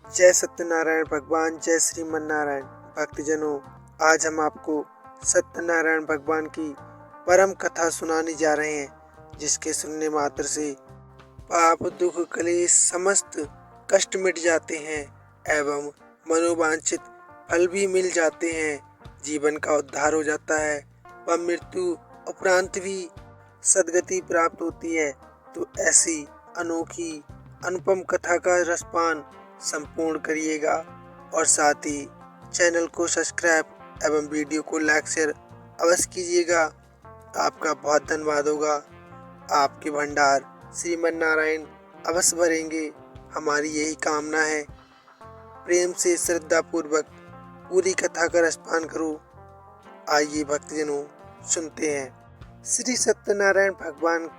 जय सत्यनारायण भगवान, जय श्रीमन नारायण। भक्तजनों, आज हम आपको सत्यनारायण भगवान की परम कथा सुनाने जा रहे हैं, जिसके सुनने मात्र से पाप दुख कलेश समस्त कष्ट मिट जाते हैं एवं मनोवांछित फल भी मिल जाते हैं। जीवन का उद्धार हो जाता है व मृत्यु उपरांत भी सद्गति प्राप्त होती है। तो ऐसी अनोखी अनुपम कथा का रसपान संपूर्ण करिएगा और साथ ही चैनल को सब्सक्राइब एवं वीडियो को लाइक शेयर अवश्य कीजिएगा। आपका बहुत धन्यवाद होगा। आपके भंडार श्रीमन नारायण अवश्य भरेंगे, हमारी यही कामना है। प्रेम से श्रद्धा पूर्वक पूरी कथा का रसपान करो। आइए भक्तजनों, सुनते हैं। श्री सत्यनारायण भगवान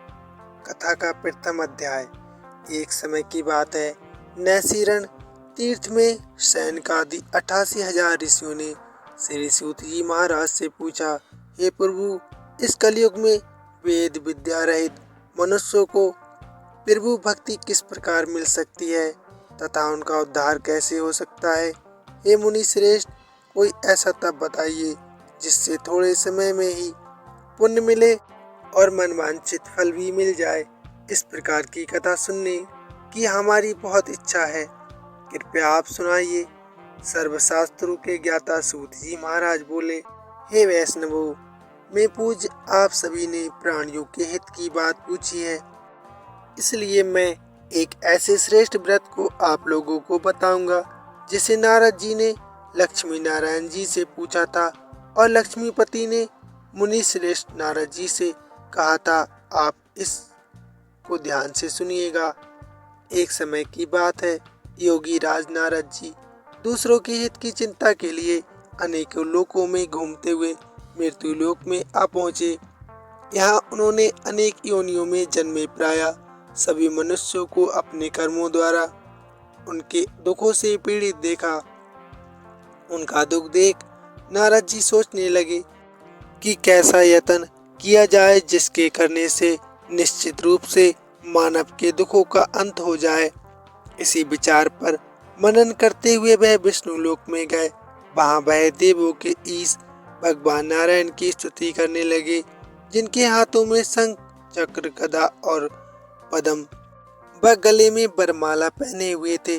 कथा का प्रथम अध्याय। एक समय की बात है, नैसीरण तीर्थ में सैनकादि 88,000 ऋषियों ने श्री सूत जी महाराज से पूछा, हे प्रभु, इस कलयुग में वेद विद्या रहित मनुष्यों को प्रभु भक्ति किस प्रकार मिल सकती है तथा उनका उद्धार कैसे हो सकता है। हे मुनि श्रेष्ठ, कोई ऐसा तप बताइए जिससे थोड़े समय में ही पुण्य मिले और मनवांछित फल भी मिल जाए। इस प्रकार की कथा सुनने की हमारी बहुत इच्छा है, कृपया आप सुनाइए। सर्वशास्त्रों के ज्ञाता सूत जी महाराज बोले, हे वैष्णवों, मैं पूज्य आप सभी ने प्राणियों के हित की बात पूछी है, इसलिए मैं एक ऐसे श्रेष्ठ व्रत को आप लोगों को बताऊंगा जिसे नारद जी ने लक्ष्मी नारायण जी से पूछा था और लक्ष्मीपति ने मुनि श्रेष्ठ नारद जी से कहा था। आप इस को ध्यान से सुनिएगा। एक समय की बात है, योगी राज नारद जी दूसरों के हित की चिंता के लिए अनेकों लोकों में घूमते हुए मृत्यु लोक में आ पहुँचे। यहाँ उन्होंने अनेक योनियों में जन्मे प्राय सभी मनुष्यों को अपने कर्मों द्वारा उनके दुखों से पीड़ित देखा। उनका दुख देख नारद जी सोचने लगे कि कैसा यत्न किया जाए जिसके करने से निश्चित रूप से मानव के दुखों का अंत हो जाए। इसी विचार पर मनन करते हुए वह विष्णु लोक में गए। वहां वह देवों के ईश भगवान नारायण की स्तुति करने लगे, जिनके हाथों में शंख चक्र गदा और पद्म व गले में वरमाला पहने हुए थे।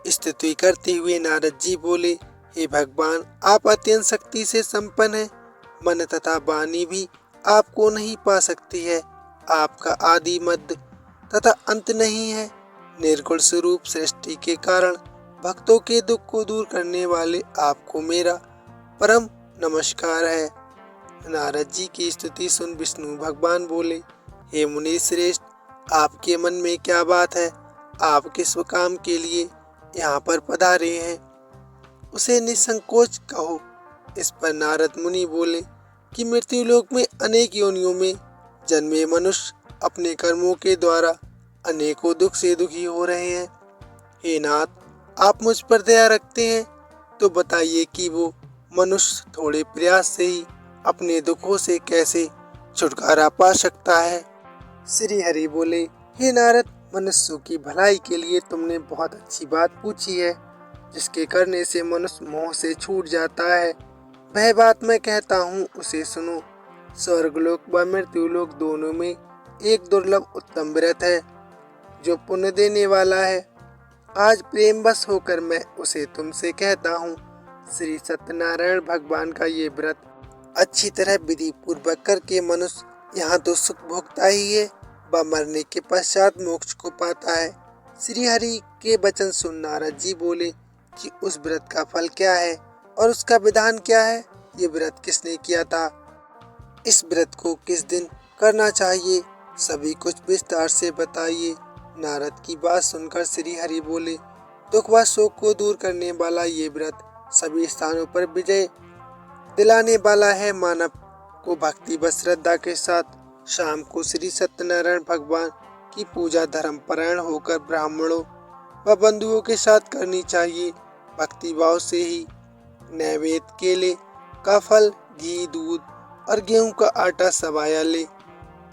स्तुति करते हुए नारद जी बोले, हे भगवान, आप अत्यंत शक्ति से संपन्न हैं, मन तथा वाणी भी आपको नहीं पा सकती है। आपका आदि मध्य तथा अंत नहीं है। निर्गुण स्वरूप सृष्टि के कारण भक्तों के दुख को दूर करने वाले आपको मेरा परम नमस्कार है। नारद जी की स्तुति सुन विष्णु भगवान बोले, हे मुनि श्रेष्ठ, आपके मन में क्या बात है? आप किस काम के लिए यहाँ पर पधारे हैं, उसे निसंकोच कहो। इस पर नारद मुनि बोले कि मृत्यु लोक में अनेक योनियों में जन्मे मनुष्य अपने कर्मों के द्वारा अनेकों दुख से दुखी हो रहे हैं। हे नाथ, आप मुझ पर दया रखते हैं तो बताइए कि वो मनुष्य थोड़े प्रयास से ही अपने दुखों से कैसे छुटकारा पा सकता है। श्री हरि बोले, हे नारद, मनुष्यों की भलाई के लिए तुमने बहुत अच्छी बात पूछी है, जिसके करने से मनुष्य मोह से छूट जाता है। वह बात मैं कहता हूँ, उसे सुनो। स्वर्गलोक व मृत्युलोक दोनों में एक दुर्लभ उत्तम व्रत है जो पुण्य देने वाला है। आज प्रेमवश होकर मैं उसे तुमसे कहता हूँ। श्री सत्यनारायण भगवान का ये व्रत अच्छी तरह विधि पूर्वक करके मनुष्य यहाँ तो सुख भोगता ही है व मरने के पश्चात मोक्ष को पाता है। श्री हरि के वचन सुन नारद जी बोले कि उस व्रत का फल क्या है और उसका विधान क्या है, ये व्रत किसने किया था, इस व्रत को किस दिन करना चाहिए, सभी कुछ विस्तार से बताइए। नारद की बात सुनकर श्री हरि बोले, दुख व शोक को दूर करने वाला ये व्रत सभी स्थानों पर विजय दिलाने वाला है। मानव को भक्ति व श्रद्धा के साथ शाम को श्री सत्यनारायण भगवान की पूजा धर्म परायण होकर ब्राह्मणों व बंधुओं के साथ करनी चाहिए। भक्ति भाव से ही नैवेद्य केले का फल, घी, दूध और गेहूं का आटा सवाया ले।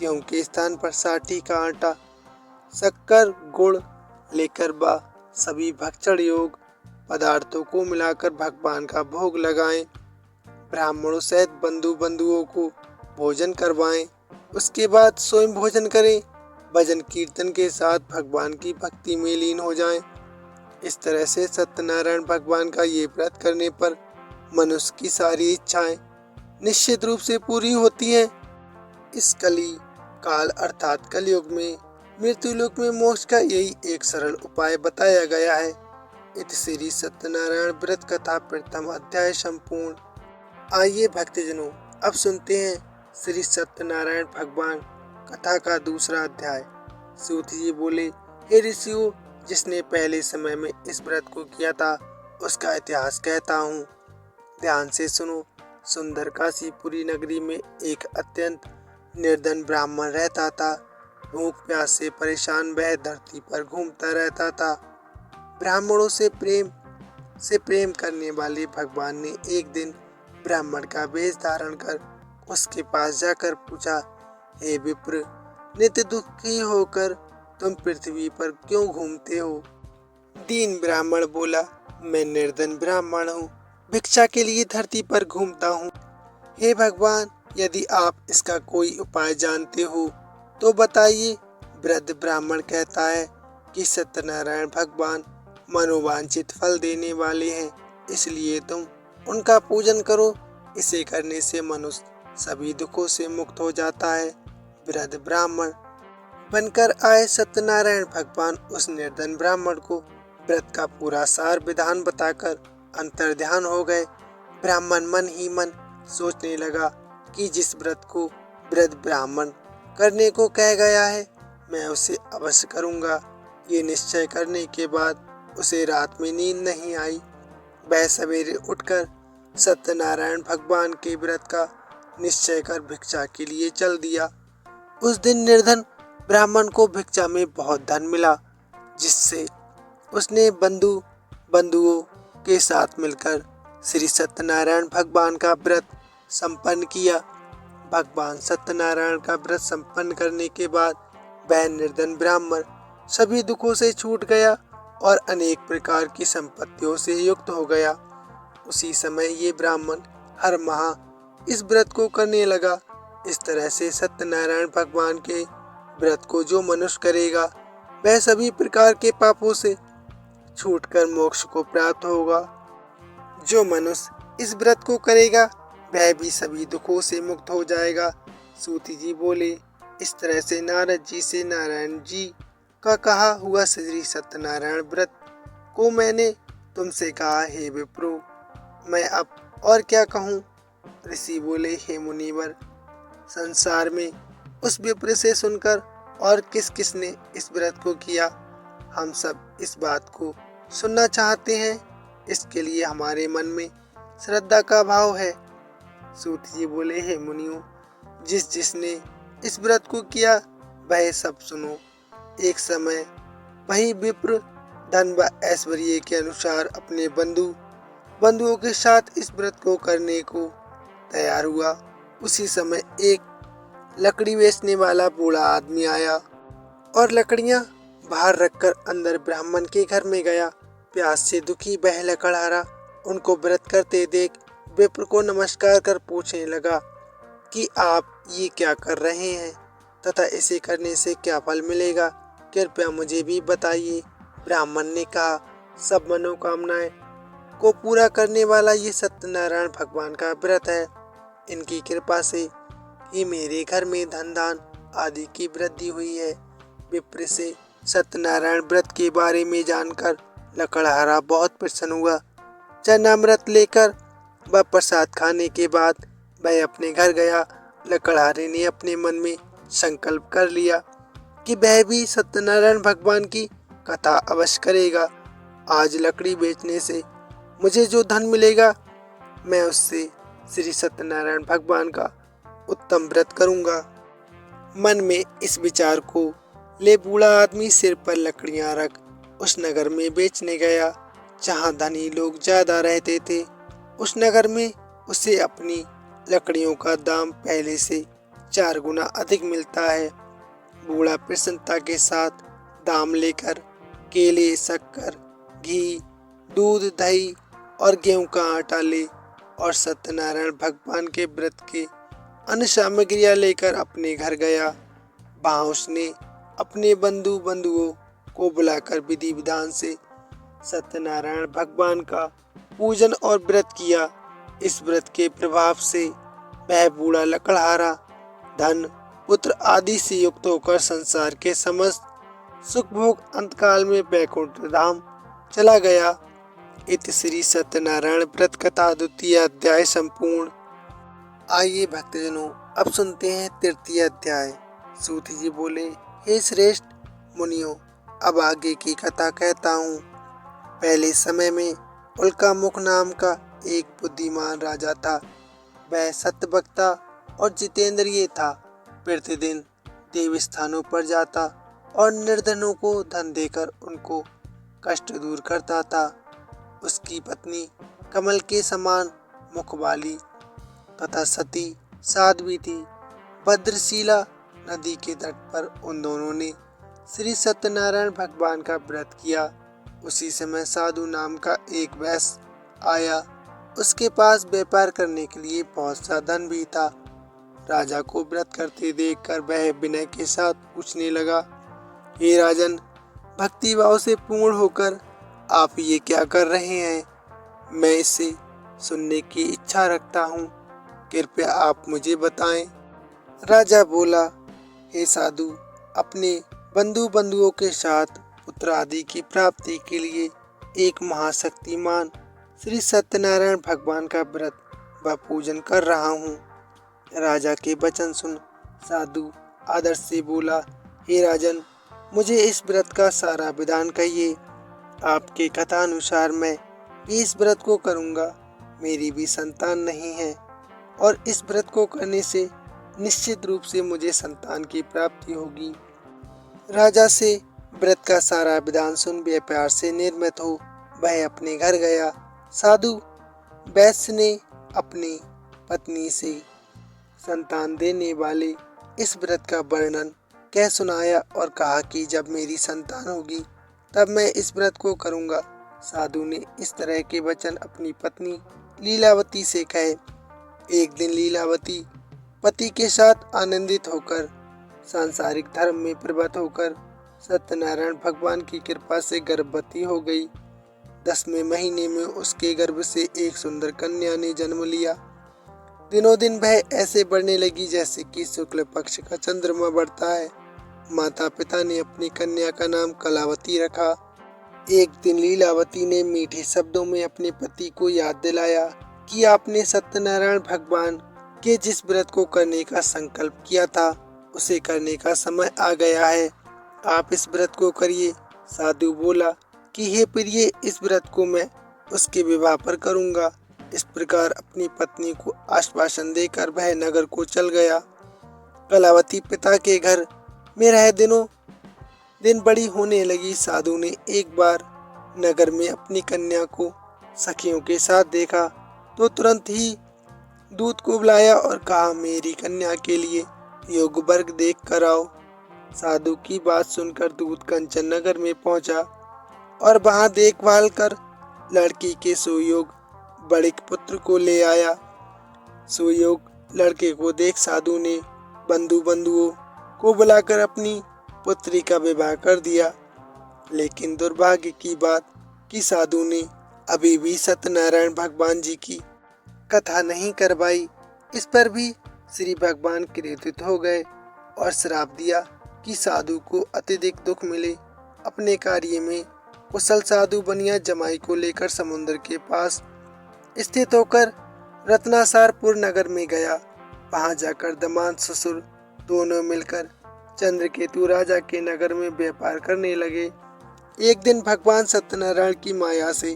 गेहूं के स्थान पर साठी का आटा, शक्कर, गुड़ लेकर बा सभी भक्षण योग पदार्थों को मिलाकर भगवान का भोग लगाएं। ब्राह्मणों सहित बंधु बंधुओं को भोजन करवाएं। उसके बाद स्वयं भोजन करें। भजन कीर्तन के साथ भगवान की भक्ति में लीन हो जाएं। इस तरह से सत्यनारायण भगवान का ये व्रत करने पर मनुष्य की सारी इच्छाएं निश्चित रूप से पूरी होती हैं। इस कली काल अर्थात कलयुग में मृत्यु लोक में मोक्ष का यही एक सरल उपाय बताया गया है। इति श्री सत्यनारायण व्रत कथा प्रथम अध्याय संपूर्ण। आइए भक्तजनों, अब सुनते हैं श्री सत्यनारायण भगवान कथा का दूसरा अध्याय। सूत जी बोले, हे ऋषियों, जिसने पहले समय में इस व्रत को किया था उसका इतिहास कहता हूँ। ध्यान से सुनो। सुंदर काशीपुरी नगरी में एक अत्यंत निर्धन ब्राह्मण रहता था। भूख प्यास से परेशान वह धरती पर घूमता रहता था। ब्राह्मणों से प्रेम करने वाले भगवान ने एक दिन ब्राह्मण का वेश धारण कर उसके पास जाकर पूछा, हे विप्र, नित्य दुखी होकर तुम पृथ्वी पर क्यों घूमते हो? दीन ब्राह्मण बोला, मैं निर्धन ब्राह्मण हूँ, भिक्षा के लिए धरती पर घूमता हूँ। हे भगवान, यदि आप इसका कोई उपाय जानते हो तो बताइए। वृद्ध ब्राह्मण कहता है कि सत्यनारायण भगवान मनोवांछित फल देने वाले हैं, इसलिए तुम उनका पूजन करो। इसे करने से मनुष्य सभी दुखों से मुक्त हो जाता है। वृद्ध ब्राह्मण बनकर आए सत्यनारायण भगवान उस निर्धन ब्राह्मण को व्रत का पूरा सार विधान बताकर अंतर्ध्यान हो गए। ब्राह्मण मन ही मन सोचने लगा कि जिस व्रत को वृद्ध ब्राह्मण करने को कह गया है मैं उसे अवश्य करूंगा। ये निश्चय करने के बाद उसे रात में नींद नहीं आई। वह सवेरे उठकर सत्यनारायण भगवान के व्रत का निश्चय कर भिक्षा के लिए चल दिया। उस दिन निर्धन ब्राह्मण को भिक्षा में बहुत धन मिला, जिससे उसने बंधुओं के साथ मिलकर श्री सत्यनारायण भगवान का व्रत संपन्न किया। भगवान सत्यनारायण का व्रत संपन्न करने के बाद वह निर्धन ब्राह्मण सभी दुखों से छूट गया और अनेक प्रकार की संपत्तियों से युक्त हो गया। उसी समय ये ब्राह्मण हर माह इस व्रत को करने लगा। इस तरह से सत्यनारायण भगवान के व्रत को जो मनुष्य करेगा वह सभी प्रकार के पापों से छूटकर मोक्ष को प्राप्त होगा। जो मनुष्य इस व्रत को करेगा वह भी सभी दुखों से मुक्त हो जाएगा। सूती जी बोले, इस तरह से नारद जी से नारायण जी का कहा हुआ श्री सत्यनारायण व्रत को मैंने तुमसे कहा। हे विप्रो, मैं अब और क्या कहूँ? ऋषि बोले, हे मुनिवर, संसार में उस विप्र से सुनकर और किस किस ने इस व्रत को किया, हम सब इस बात को सुनना चाहते हैं। इसके लिए हमारे मन में श्रद्धा का भाव है। सूत जी बोले, हे मुनियों, जिसने इस व्रत को किया वह सब सुनो। एक समय वही विप्र धन व ऐश्वर्य के अनुसार अपने बंधुओं के साथ इस व्रत को करने को तैयार हुआ। उसी समय एक लकड़ी बेचने वाला बूढ़ा आदमी आया और लकड़ियां बाहर रखकर अंदर ब्राह्मण के घर में गया। प्यास से दुखी वह लकड़हारा उनको व्रत करते देख विप्र को नमस्कार कर पूछने लगा कि आप ये क्या कर रहे हैं तथा इसे करने से क्या फल मिलेगा, कृपया मुझे भी बताइए। ब्राह्मण ने कहा, सब मनोकामनाएं को पूरा करने वाला ये सत्यनारायण भगवान का व्रत है। इनकी कृपा से ही मेरे घर में धन दान आदि की वृद्धि हुई है। विप्र से सत्यनारायण व्रत के बारे में जानकर लकड़हारा बहुत प्रसन्न हुआ। चरणामृत लेकर व प्रसाद खाने के बाद वह अपने घर गया। लकड़हारे ने अपने मन में संकल्प कर लिया कि वह भी सत्यनारायण भगवान की कथा अवश्य करेगा। आज लकड़ी बेचने से मुझे जो धन मिलेगा मैं उससे श्री सत्यनारायण भगवान का उत्तम व्रत करूंगा। मन में इस विचार को ले बूढ़ा आदमी सिर पर लकड़ियां रख उस नगर में बेचने गया जहां धनी लोग ज्यादा रहते थे। उस नगर में उसे अपनी लकड़ियों का दाम पहले से 4 गुना अधिक मिलता है। बूढ़ा प्रसन्नता के साथ दाम लेकर केले, शक्कर, घी दूध, दही और गेहूं का आटा ले और सत्यनारायण भगवान के व्रत के अन्य सामग्रियां लेकर अपने घर गया। वहां उसने अपने बंधुओं को बुलाकर विधि विधान से सत्यनारायण भगवान का पूजन और व्रत किया। इस व्रत के प्रभाव से वह बूढ़ा लकड़हारा धन, पुत्र आदि से युक्त होकर संसार के समस्त सुख भोग अंतकाल में वैकुंठ धाम चला गया। इति श्री सत्यनारायण व्रत कथा द्वितीय अध्याय संपूर्ण। आइए भक्तजनों, अब सुनते हैं तृतीय अध्याय। सूत जी बोले, हे श्रेष्ठ मुनियों, अब आगे की कथा कहता हूँ। पहले समय में उल्कामुख नाम का एक बुद्धिमान राजा था। वह सत्यवक्ता और जितेंद्रिय था। प्रतिदिन देव स्थानों पर जाता और निर्धनों को धन देकर उनको कष्ट दूर करता था। उसकी पत्नी कमल के समान मुख वाली तथा सती साध्वी थी। भद्रशिला नदी के तट पर उन दोनों ने श्री सत्यनारायण भगवान का व्रत किया। उसी समय साधु नाम का एक वैश्य आया। उसके पास व्यापार करने के लिए बहुत सा धन भी था। राजा को व्रत करते देखकर वह विनय के साथ पूछने लगा, हे राजन, भक्ति भाव से पूर्ण होकर आप ये क्या कर रहे हैं? मैं इसे सुनने की इच्छा रखता हूँ, कृपया आप मुझे बताएं। राजा बोला, हे साधु, अपने बंधुओं के साथ पुत्र आदि की प्राप्ति के लिए एक महाशक्तिमान श्री सत्यनारायण भगवान का व्रत व पूजन कर रहा हूँ। राजा के वचन सुन साधु आदर से बोला, हे राजन, मुझे इस व्रत का सारा विधान कहिए। आपके कथा अनुसार मैं भी इस व्रत को करूँगा। मेरी भी संतान नहीं है और इस व्रत को करने से निश्चित रूप से मुझे संतान की प्राप्ति होगी। राजा से व्रत का सारा विधान सुन वे प्यार से निर्मित हो वह अपने घर गया। साधु वैश्य ने अपनी पत्नी से संतान देने वाले इस व्रत का वर्णन कह सुनाया और कहा कि जब मेरी संतान होगी तब मैं इस व्रत को करूँगा। साधु ने इस तरह के वचन अपनी पत्नी लीलावती से कहे। एक दिन लीलावती पति के साथ आनंदित होकर सांसारिक धर्म में प्रवृत्त होकर सत्यनारायण भगवान की कृपा से गर्भवती हो गई। 10वें महीने में उसके गर्भ से एक सुंदर कन्या ने जन्म लिया। दिनों दिन वह ऐसे बढ़ने लगी जैसे कि शुक्ल पक्ष का चंद्रमा बढ़ता है। माता पिता ने अपनी कन्या का नाम कलावती रखा। एक दिन लीलावती ने मीठे शब्दों में अपने पति को याद दिलाया कि आपने सत्यनारायण भगवान के जिस व्रत को करने का संकल्प किया था उसे करने का समय आ गया है। आप इस व्रत को करिए। साधु बोला कि हे प्रिय, इस व्रत को मैं उसके विवाह पर करूँगा। इस प्रकार अपनी पत्नी को आश्वासन देकर वह नगर को चल गया। कलावती पिता के घर में रह दिनों दिन बड़ी होने लगी। साधु ने एक बार नगर में अपनी कन्या को सखियों के साथ देखा तो तुरंत ही दूत को बुलाया और कहा, मेरी कन्या के लिए योग्य वर्ग देख कर आओ। साधु की बात सुनकर दूत कंचन नगर में पहुंचा और वहां देखभाल कर लड़की के सुयोग बड़े पुत्र को ले आया। सुयोग लड़के को देख साधु ने बंधुओं को बुलाकर अपनी पुत्री का विवाह कर दिया। लेकिन दुर्भाग्य की बात कि साधु ने अभी भी सत्यनारायण भगवान जी की कथा नहीं करवाई। इस पर भी श्री भगवान क्रोधित हो गए और श्राप दिया कि साधु को अत्यधिक दुख मिले। अपने कार्य में कुशल साधु बनिया जमाई को लेकर समुद्र के पास स्थित होकर रत्नासारपुर नगर में गया। वहां जाकर दामाद ससुर दोनों मिलकर चंद्रकेतु राजा के नगर में व्यापार करने लगे। एक दिन भगवान सत्यनारायण की माया से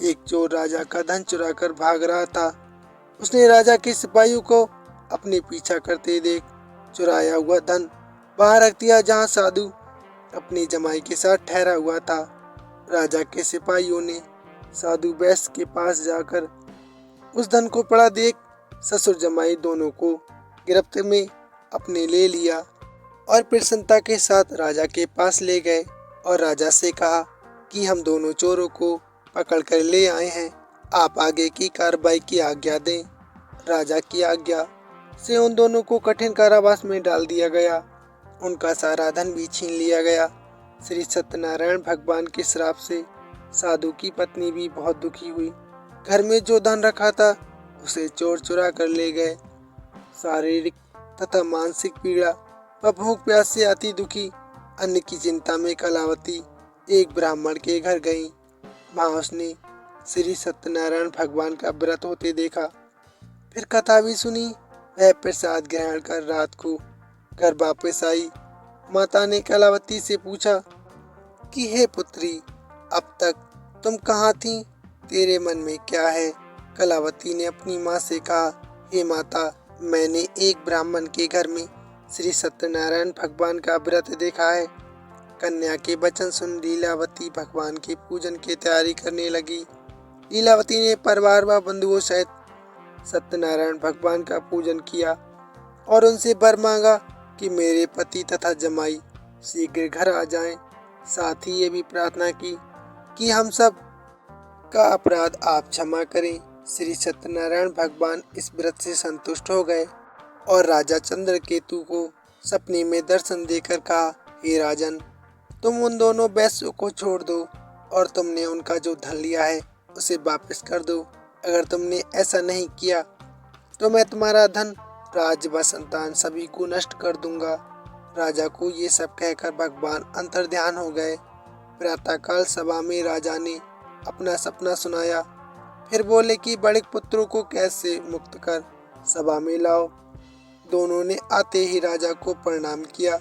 एक चोर राजा का धन चुराकर भाग रहा था। उसने राजा के सिपाहियों को अपने पीछा करते देख चुराया हुआ धन वहां रख दिया जहां साधु अपनी जमाई के साथ ठहरा हुआ था। राजा के सिपाहियों ने साधु वैश्य के पास जाकर उस धन को पड़ा देख ससुर जमाई दोनों को गिरफ्त में अपने ले लिया और प्रसन्नता के साथ राजा के पास ले गए और राजा से कहा कि हम दोनों चोरों को पकड़ कर ले आए हैं। आप आगे की कार्रवाई की आज्ञा दें। राजा की आज्ञा से उन दोनों को कठिन कारावास में डाल दिया गया। उनका सारा धन भी छीन लिया गया। श्री सत्यनारायण भगवान के श्राप से साधु की पत्नी भी बहुत दुखी हुई। घर में जो धन रखा था उसे चोर चुरा कर ले गए। शारीरिक तथा मानसिक पीड़ा व भूख प्यास से अति दुखी अन्न की चिंता में कलावती एक ब्राह्मण के घर गई। वहाँ उसने श्री सत्यनारायण भगवान का व्रत होते देखा। फिर कथा भी सुनी। वह प्रसाद ग्रहण कर रात को घर वापस आई। माता ने कलावती से पूछा कि हे पुत्री, अब तक तुम कहाँ थी? तेरे मन में क्या है? कलावती ने अपनी माँ से कहा, हे माता, मैंने एक ब्राह्मण के घर में श्री सत्यनारायण भगवान का व्रत देखा है। कन्या के वचन सुन लीलावती भगवान के पूजन की तैयारी करने लगी। लीलावती ने परिवार व बंधुओं सहित सत्यनारायण भगवान का पूजन किया और उनसे वर मांगा कि मेरे पति तथा जमाई शीघ्र घर आ जाएं। साथ ही ये भी प्रार्थना की कि हम सब का अपराध आप क्षमा करें। श्री सत्यनारायण भगवान इस व्रत से संतुष्ट हो गए और राजा चंद्रकेतु को सपने में दर्शन देकर कहा, हे राजन, तुम उन दोनों वैश्यों को छोड़ दो और तुमने उनका जो धन लिया है उसे वापस कर दो। अगर तुमने ऐसा नहीं किया तो मैं तुम्हारा धन, राज व संतान सभी को नष्ट कर दूंगा। राजा को ये सब कहकर भगवान अंतर्ध्यान हो गए। प्रातःकाल सभा में राजा ने अपना सपना सुनाया। फिर बोले कि बड़े पुत्रों को कैसे मुक्त कर सभा में लाओ। दोनों ने आते ही राजा को प्रणाम किया।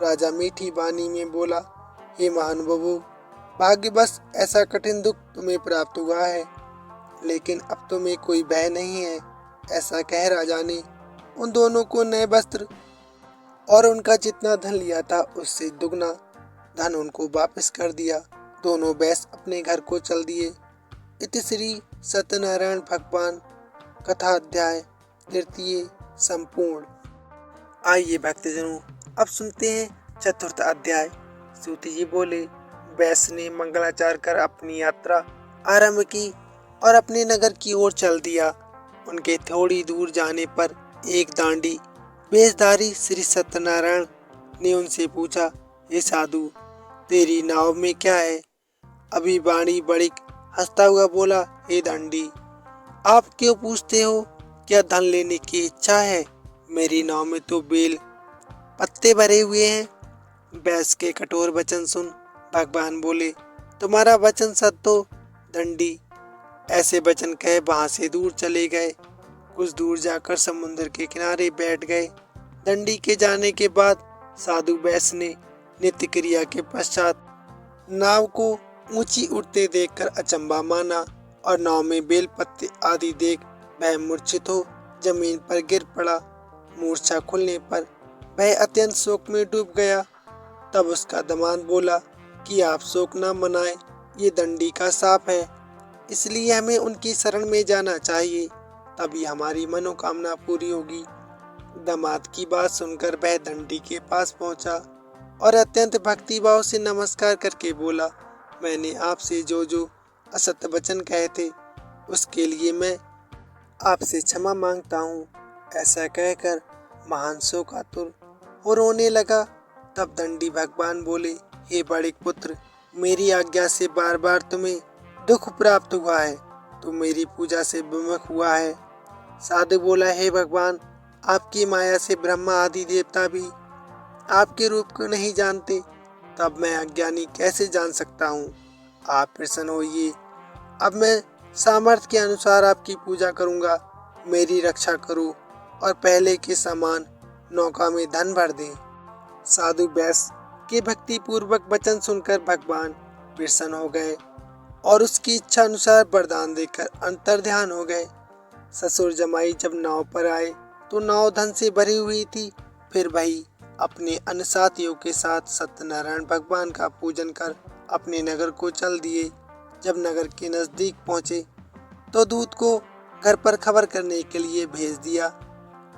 राजा मीठी वाणी में बोला, हे महानुभावों, भाग्यवश ऐसा कठिन दुख तुम्हें प्राप्त हुआ है, लेकिन अब तुम्हें कोई भय नहीं है। ऐसा कह राजा ने उन दोनों को नए वस्त्र और उनका जितना धन लिया था उससे दुगना धन उनको वापस कर दिया। दोनों वैश्य अपने घर को चल दिए। इति श्री सत्यनारायण भगवान कथा अध्याय तृतीय संपूर्ण। आइए भक्तजनों, अब सुनते हैं चतुर्थ अध्याय। सूत जी बोले, वैश्य ने मंगलाचार कर अपनी यात्रा आरंभ की और अपने नगर की ओर चल दिया। उनके थोड़ी दूर जाने पर एक दांडी वेशधारी श्री सत्यनारायण ने उनसे पूछा, हे साधु, तेरी नाव में क्या है? अभी वाणी बड़िक हंसता हुआ बोला, हे दांडी, आप क्यों पूछते हो? क्या धन लेने की इच्छा है? मेरी नाव में तो बेल पत्ते भरे हुए हैं। वैश्य के कठोर वचन सुन भगवान बोले, तुम्हारा वचन सत्य हो दंडी। ऐसे वचन कहे वहां से दूर चले गए। कुछ दूर जाकर समुद्र के किनारे बैठ गए। दंडी के जाने के बाद साधु वैश्य ने नित्य क्रिया के पश्चात नाव को ऊंची उठते देखकर अचंभा माना और नाव में बेल पत्ते आदि देख वह मूर्छित हो जमीन पर गिर पड़ा। मूर्छा खुलने पर वह अत्यंत शोक में डूब गया। तब उसका दामाद बोला कि आप शोक न मनाए, ये दंडी का शाप है, इसलिए हमें उनकी शरण में जाना चाहिए, तभी हमारी मनोकामना पूरी होगी। दामाद की बात सुनकर वह दंडी के पास पहुंचा और अत्यंत भक्तिभाव से नमस्कार करके बोला, मैंने आपसे जो जो असत्य वचन कहे थे उसके लिए मैं आपसे क्षमा मांगता हूँ। ऐसा कहकर महान शोकातुर हो रोने लगा। तब दंडी भगवान बोले, हे बड़े पुत्र, मेरी आज्ञा से बार बार तुम्हें दुख प्राप्त हुआ है, तुम मेरी पूजा से विमुख हुआ है। साधु बोला, हे भगवान, आपकी माया से ब्रह्मा आदि देवता भी आपके रूप को नहीं जानते, तब मैं अज्ञानी कैसे जान सकता हूँ? आप प्रसन्न होइए, अब मैं सामर्थ्य के अनुसार आपकी पूजा करूँगा। मेरी रक्षा करो और पहले के समान नौका में धन भर दें। साधु वैश्य के भक्ति पूर्वक वचन सुनकर भगवान प्रसन्न हो गए और उसकी इच्छा अनुसार वरदान देकर अंतर्ध्यान हो गए। ससुर जमाई जब नाव पर आए तो नाव धन से भरी हुई थी। फिर वही अपने अन्य साथियों के साथ सत्यनारायण भगवान का पूजन कर अपने नगर को चल दिए। जब नगर के नजदीक पहुंचे तो दूत को घर पर खबर करने के लिए भेज दिया।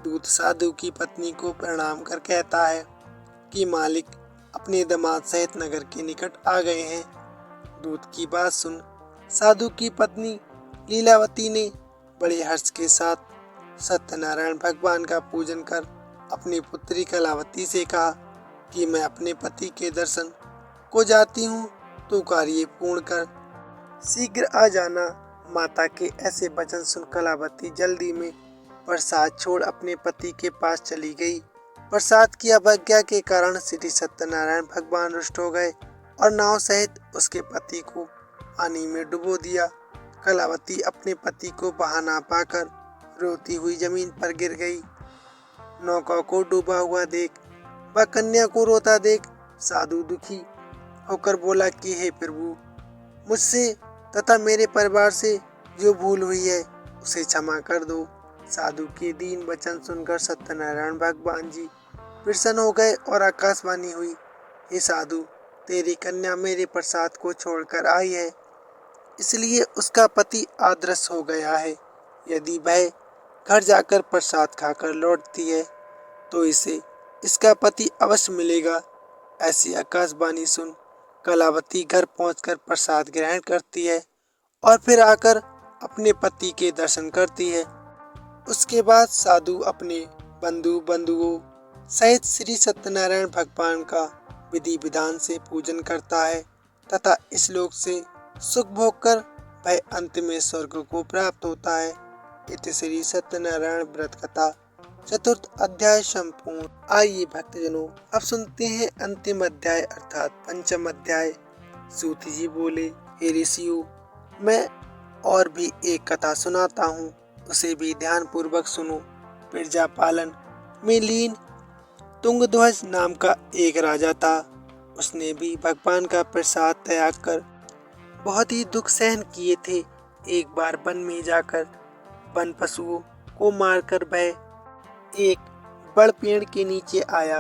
दूत साधु की पत्नी को प्रणाम कर कहता है कि मालिक अपने दामाद सहित नगर के निकट आ गए हैं। दूत की बात सुन साधु की पत्नी लीलावती ने बड़े हर्ष के साथ सत्यनारायण भगवान का पूजन कर अपनी पुत्री कलावती से कहा कि मैं अपने पति के दर्शन को जाती हूँ, तो कार्य पूर्ण कर शीघ्र आ जाना। माता के ऐसे वचन सुन कलावती जल्दी में प्रसाद छोड़ अपने पति के पास चली गई। प्रसाद की अवज्ञा के कारण श्री सत्यनारायण भगवान रुष्ट हो गए और नाव सहित उसके पति को पानी में डुबो दिया। कलावती अपने पति को बहा ना पाकर रोती हुई जमीन पर गिर गई। नौका को डूबा हुआ देख व कन्या को रोता देख साधु दुखी होकर बोला कि हे प्रभु, मुझसे तथा मेरे परिवार से जो भूल हुई है उसे क्षमा कर दो। साधु के दीन वचन सुनकर सत्यनारायण भगवान जी प्रसन्न हो गए और आकाशवाणी हुई, हे साधु, तेरी कन्या मेरे प्रसाद को छोड़कर आई है, इसलिए उसका पति अदृश्य हो गया है। यदि वह घर जाकर प्रसाद खाकर लौटती है तो इसे इसका पति अवश्य मिलेगा। ऐसी आकाशवाणी सुन कलावती घर पहुंचकर प्रसाद ग्रहण करती है और फिर आकर अपने पति के दर्शन करती है। उसके बाद साधु अपने बंधुओं सहित श्री सत्यनारायण भगवान का विधि विधान से पूजन करता है तथा इस लोक से सुख भोग कर वह अंत में स्वर्ग को प्राप्त होता है। इति श्री सत्यनारायण व्रत कथा चतुर्थ अध्याय संपूर्ण। आइए भक्तजनों, अब सुनते हैं अंतिम अध्याय अर्थात पंचम अध्याय। सूत जी बोले, हे ऋषियों, मैं और भी एक कथा सुनाता हूँ, उसे भी ध्यान पूर्वक सुनो। प्रजा पालन में लीन तुंगध्वज नाम का एक राजा था। उसने भी भगवान का प्रसाद त्याग कर बहुत ही दुख सहन किए थे। एक बार वन में जाकर वन पशुओं को मारकर वह एक बड़ पेड़ के नीचे आया।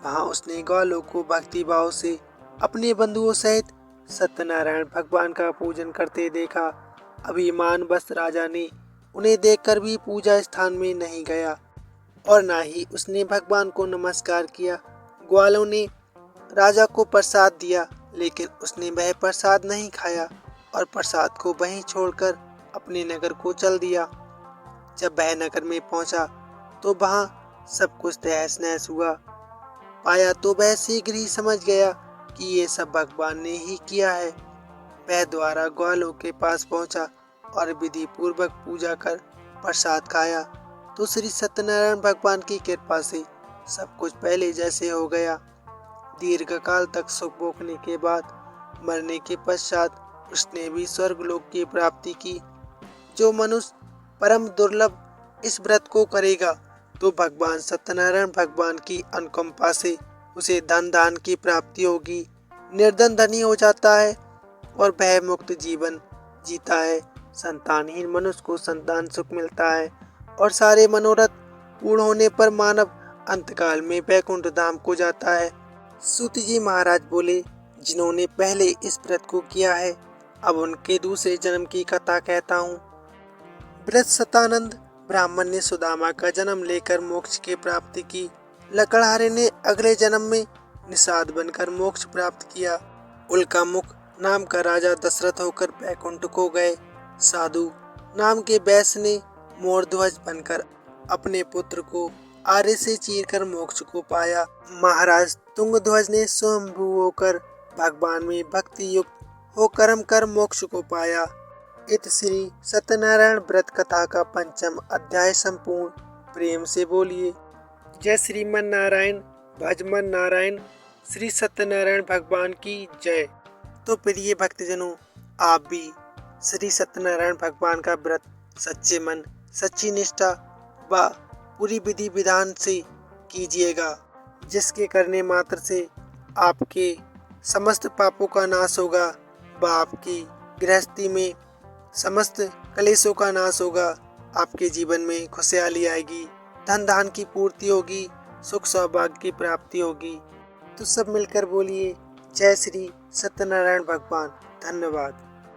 वहां उसने ग्वालों को भक्ति भाव से अपने बंधुओं सहित सत्यनारायण भगवान का पूजन करते देखा। अभिमान बस राजा ने उन्हें देखकर भी पूजा स्थान में नहीं गया और ना ही उसने भगवान को नमस्कार किया। ग्वालों ने राजा को प्रसाद दिया, लेकिन उसने वह प्रसाद नहीं खाया और प्रसाद को वहीं छोड़कर अपने नगर को चल दिया। जब वह नगर में पहुंचा तो वहां सब कुछ तहस नहस हुआ पाया तो वह शीघ्र ही समझ गया कि ये सब भगवान ने ही किया है। वह द्वारा ग्वालों के पास पहुंचा और विधि पूर्वक पूजा कर प्रसाद खाया तो श्री सत्यनारायण भगवान की कृपा से सब कुछ पहले जैसे हो गया। दीर्घ काल तक सुख भोगने के बाद मरने के पश्चात उसने भी स्वर्गलोक की प्राप्ति की। जो मनुष्य परम दुर्लभ इस व्रत को करेगा तो भगवान सत्यनारायण भगवान की अनुकंपा से उसे धन दान की प्राप्ति होगी। निर्धन धनी हो जाता है और भय मुक्त जीवन जीता है। संतानहीन मनुष्य को संतान सुख मिलता है और सारे मनोरथ पूर्ण होने पर मानव अंतकाल में वैकुंठ धाम को जाता है। सूत जी महाराज बोले, जिन्होंने पहले इस व्रत को किया है, अब उनके दूसरे जन्म की कथा कहता हूँ। व्रत सतानंद ब्राह्मण ने सुदामा का जन्म लेकर मोक्ष की प्राप्ति की। लकड़हारे ने अगले जन्म में निषाद बनकर मोक्ष प्राप्त किया। उल्का मुख नाम का राजा दशरथ होकर बैकुंठ को गए। साधु नाम के वैश्य ने मोरध्वज बनकर अपने पुत्र को आरे से चीरकर मोक्ष को पाया। महाराज तुंगध्वज ने स्वयंभू होकर भगवान में भक्ति युक्त हो कर्म कर मोक्ष को पाया। इत श्री सत्यनारायण व्रत कथा का पंचम अध्याय संपूर्ण। प्रेम से बोलिए जय श्रीमन नारायण, भजमन नारायण, श्री सत्यनारायण भगवान की जय। तो प्रिय भक्तजनों, आप भी श्री सत्यनारायण भगवान का व्रत सच्चे मन, सच्ची निष्ठा व पूरी विधि विधान से कीजिएगा, जिसके करने मात्र से आपके समस्त पापों का नाश होगा व आपकी गृहस्थी में समस्त कलेशों का नाश होगा। आपके जीवन में खुशहाली आएगी, धन धान की पूर्ति होगी, सुख सौभाग्य की प्राप्ति होगी। तो सब मिलकर बोलिए जय श्री सत्यनारायण भगवान। धन्यवाद।